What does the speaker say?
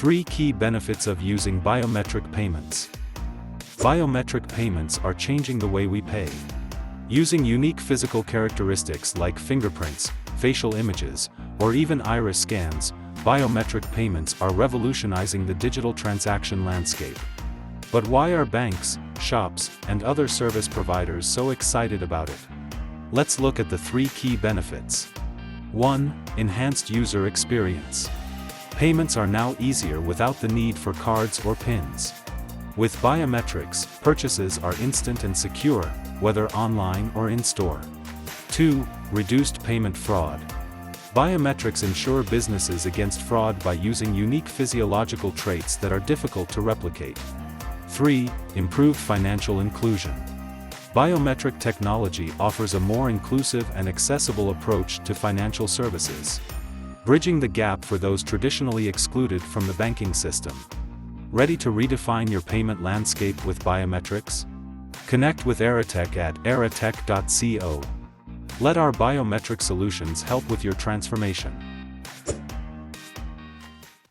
3 key benefits of using biometric payments. Biometric payments are changing the way we pay. Using unique physical characteristics like fingerprints, facial images, or even iris scans, biometric payments are revolutionizing the digital transaction landscape. But why are banks, shops, and other service providers so excited about it? Let's look at the 3 key benefits. 1. Enhanced user experience. Payments are now easier without the need for cards or PINs. With biometrics, purchases are instant and secure, whether online or in-store. 2. Reduced payment fraud. Biometrics ensure businesses against fraud by using unique physiological traits that are difficult to replicate. 3. Improved financial inclusion. Biometric technology offers a more inclusive and accessible approach to financial services, bridging the gap for those traditionally excluded from the banking system. Ready to redefine your payment landscape with biometrics? Connect with Aratek at aratek.co. Let our biometric solutions help with your transformation.